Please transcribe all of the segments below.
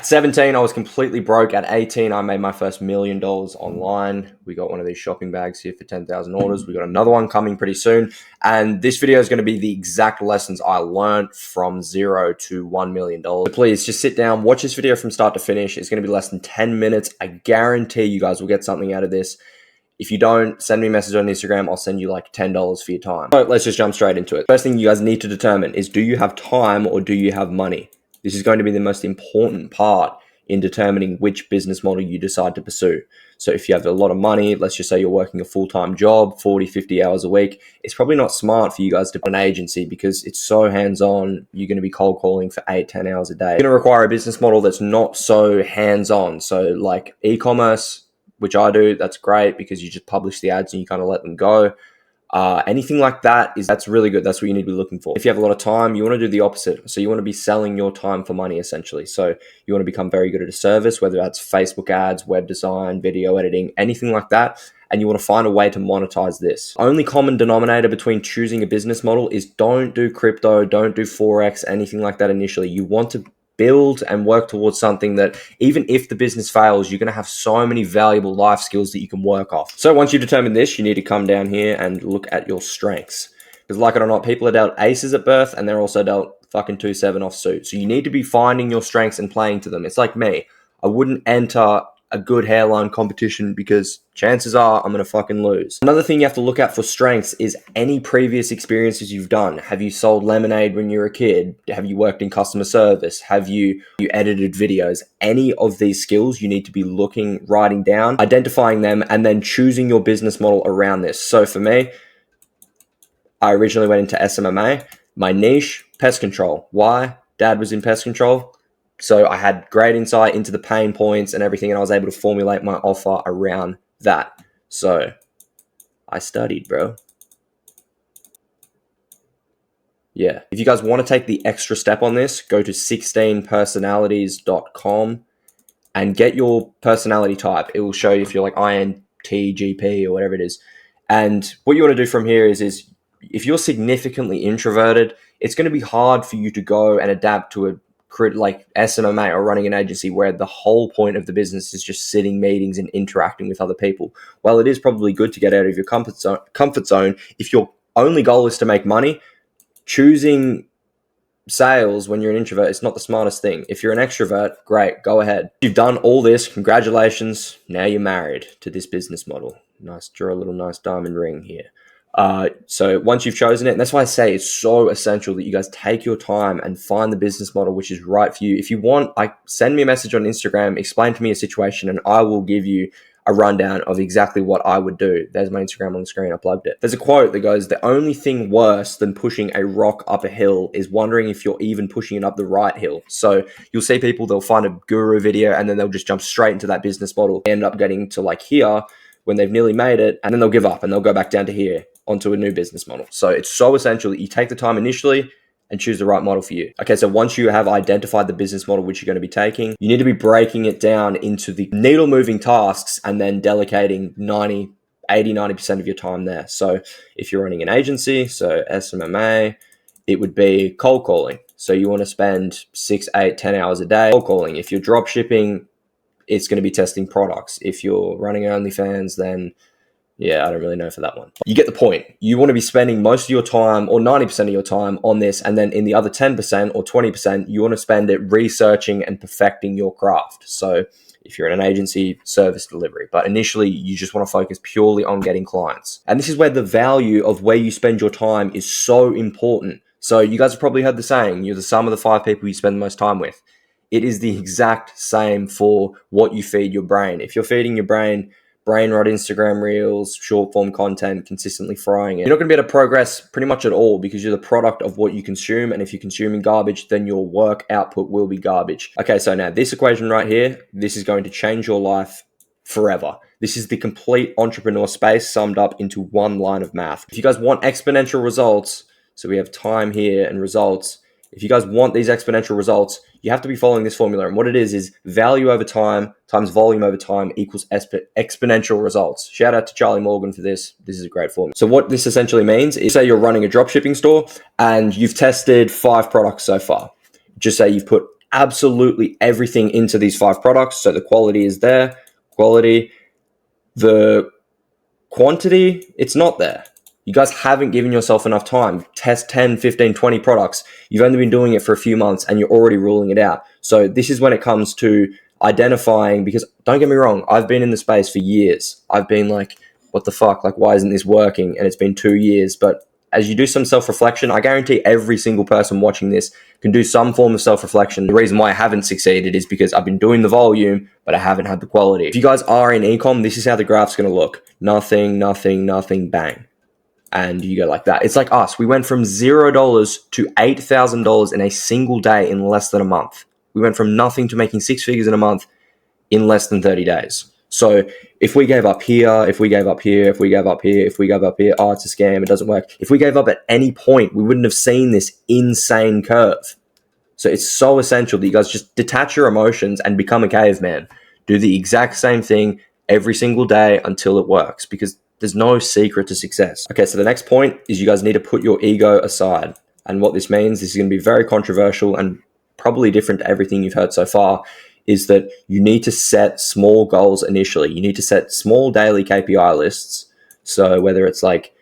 At 17, I was completely broke. At 18, I made my first $1 million online. We got one of these shopping bags here for 10,000 orders. We got another one coming pretty soon. And this video is going to be the exact lessons I learned from 0 to $1 million. So please just sit down, watch this video from start to finish. It's going to be less than 10 minutes. I guarantee you guys will get something out of this. If you don't, send me a message on Instagram. I'll send you like $10 for your time. So let's just jump straight into it. First thing you guys need to determine is, do you have time or do you have money? This is going to be the most important part in determining which business model you decide to pursue. So if you have a lot of money, let's just say you're working a full-time job, 40, 50 hours a week, it's probably not smart for you guys to put an agency because it's so hands-on. You're going to be cold calling for 8, 10 hours a day. You're going to require a business model that's not so hands-on. So like e-commerce, which I do, that's great because you just publish the ads and you kind of let them go. Anything like that's really good. That's what you need to be looking for. If you have a lot of time, you want to do the opposite. So you want to be selling your time for money, essentially. So you want to become very good at a service, whether that's Facebook ads, web design, video editing, anything like that. And you want to find a way to monetize this. Only common denominator between choosing a business model is don't do crypto, don't do Forex, anything like that initially. You want to build and work towards something that even if the business fails, you're going to have so many valuable life skills that you can work off. So once you determine this, you need to come down here and look at your strengths. Because like it or not, people are dealt aces at birth and they're also dealt fucking 2-7 offsuit. So you need to be finding your strengths and playing to them. It's like me. I wouldn't enter a good hairline competition because chances are I'm going to fucking lose. Another thing you have to look at for strengths is any previous experiences you've done. Have you sold lemonade when you were a kid? Have you worked in customer service? Have you edited videos? Any of these skills you need to be looking, writing down, identifying them, and then choosing your business model around this. So for me, I originally went into SMMA. My niche, pest control. Why? Dad was in pest control. So I had great insight into the pain points and everything, and I was able to formulate my offer around that. So I studied, bro. Yeah. If you guys want to take the extra step on this, go to 16personalities.com and get your personality type. It will show you if you're like INTJP or whatever it is. And what you want to do from here is if you're significantly introverted, it's going to be hard for you to go and adapt to a like SMMA or running an agency where the whole point of the business is just sitting meetings and interacting with other people. While it is probably good to get out of your comfort zone, if your only goal is to make money, choosing sales when you're an introvert is not the smartest thing. If you're an extrovert, great, go ahead. You've done all this, congratulations. Now you're married to this business model. Nice, draw a little nice diamond ring here. So once you've chosen it, and that's why I say it's so essential that you guys take your time and find the business model which is right for you. If you want, send me a message on Instagram, explain to me a situation, and I will give you a rundown of exactly what I would do. There's my Instagram on the screen. I plugged it. There's a quote that goes, "The only thing worse than pushing a rock up a hill is wondering if you're even pushing it up the right hill." So you'll see people, they'll find a guru video and then they'll just jump straight into that business model. They end up getting to like here when they've nearly made it, and then they'll give up and they'll go back down to here onto a new business model. So it's so essential that you take the time initially and choose the right model for you. Okay, so once you have identified the business model which you're going to be taking, you need to be breaking it down into the needle moving tasks and then delegating 90% of your time there. So if you're running an agency, so SMMA, it would be cold calling. So you want to spend 6, 8, 10 hours a day cold calling. If you're drop shipping, it's going to be testing products. If you're running OnlyFans, then yeah, I don't really know for that one. You get the point. You want to be spending most of your time or 90% of your time on this. And then in the other 10% or 20%, you want to spend it researching and perfecting your craft. So if you're in an agency, service delivery. But initially, you just want to focus purely on getting clients. And this is where the value of where you spend your time is so important. So you guys have probably heard the saying, you're the sum of the 5 people you spend the most time with. It is the exact same for what you feed your brain. If you're feeding your brain rot Instagram reels, short form content, consistently frying it, you're not going to be able to progress pretty much at all because you're the product of what you consume. And if you're consuming garbage, then your work output will be garbage. Okay, so now this equation right here, this is going to change your life forever. This is the complete entrepreneur space summed up into one line of math. If you guys want exponential results, so we have time here and results. If you guys want these exponential results, you have to be following this formula. And what it is value over time times volume over time equals exponential results. Shout out to Charlie Morgan for this. This is a great formula. So what this essentially means is, say you're running a drop shipping store and you've tested 5 products so far. Just say you've put absolutely everything into these 5 products. So the quality is there, quality, the quantity, it's not there. You guys haven't given yourself enough time. Test 10, 15, 20 products. You've only been doing it for a few months and you're already ruling it out. So this is when it comes to identifying, because don't get me wrong, I've been in the space for years. I've been like, what the fuck? Like, why isn't this working? And it's been 2 years. But as you do some self-reflection, I guarantee every single person watching this can do some form of self-reflection. The reason why I haven't succeeded is because I've been doing the volume, but I haven't had the quality. If you guys are in ecom, this is how the graph's going to look. Nothing, nothing, nothing, bang. And you go like that. It's like us. We went from $0 to $8,000 in a single day in less than a month. We went from nothing to making 6 figures in a month in less than 30 days. So if we gave up here, if we gave up here, if we gave up here, if we gave up here, oh, it's a scam, it doesn't work. If we gave up at any point, we wouldn't have seen this insane curve. So it's so essential that you guys just detach your emotions and become a caveman. Do the exact same thing every single day until it works, because there's no secret to success. Okay, so the next point is you guys need to put your ego aside. And what this means, this is going to be very controversial and probably different to everything you've heard so far, is that you need to set small goals initially. You need to set small daily KPI lists. So whether it's like,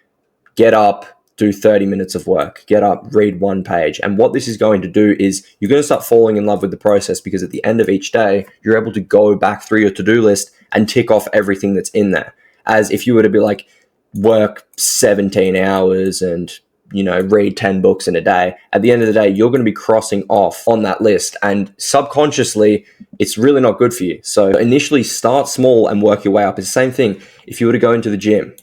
get up, do 30 minutes of work, get up, read 1 page. And what this is going to do is you're going to start falling in love with the process, because at the end of each day, you're able to go back through your to-do list and tick off everything that's in there. As if you were to be like, work 17 hours and, you know, read 10 books in a day. At the end of the day, you're going to be crossing off on that list, and subconsciously, it's really not good for you. So initially start small and work your way up. It's the same thing. If you were to go into the gym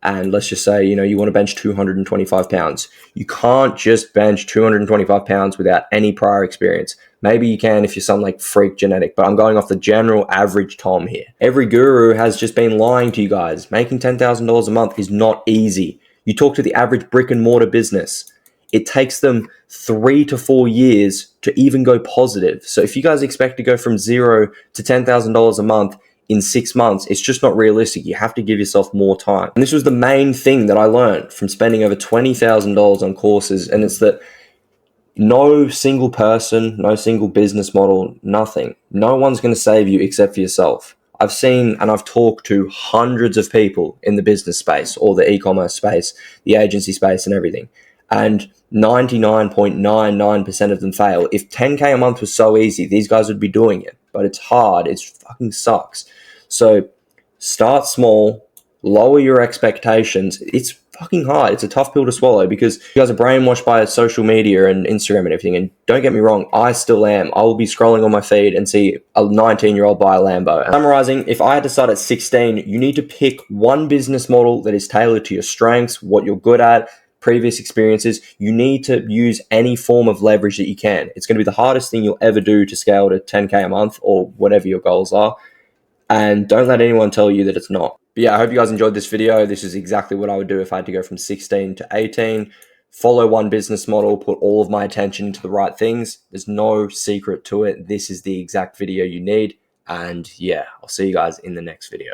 and let's just say, you know, you want to bench 225 pounds, you can't just bench 225 pounds without any prior experience. Maybe you can if you're some like freak genetic, but I'm going off the general average Tom here. Every guru has just been lying to you guys. Making $10,000 a month is not easy. You talk to the average brick and mortar business, it takes them 3 to 4 years to even go positive. So if you guys expect to go from $0 to $10,000 a month in 6 months, it's just not realistic. You have to give yourself more time. And this was the main thing that I learned from spending over $20,000 on courses. And it's that no single person, no single business model, nothing. No one's going to save you except for yourself. I've seen and I've talked to hundreds of people in the business space or the e-commerce space, the agency space and everything. And 99.99% of them fail. If 10K a month was so easy, these guys would be doing it. But it's hard. It fucking sucks. So start small, lower your expectations. It's fucking hard. It's a tough pill to swallow because you guys are brainwashed by social media and Instagram and everything. And don't get me wrong, I still am. I will be scrolling on my feed and see a 19-year-old buy a Lambo. And summarizing, if I had to start at 16, you need to pick one business model that is tailored to your strengths, what you're good at, previous experiences. You need to use any form of leverage that you can. It's going to be the hardest thing you'll ever do to scale to 10K a month or whatever your goals are. And don't let anyone tell you that it's not. But yeah, I hope you guys enjoyed this video. This is exactly what I would do if I had to go from 16 to 18. Follow one business model, put all of my attention into the right things. There's no secret to it. This is the exact video you need. And yeah, I'll see you guys in the next video.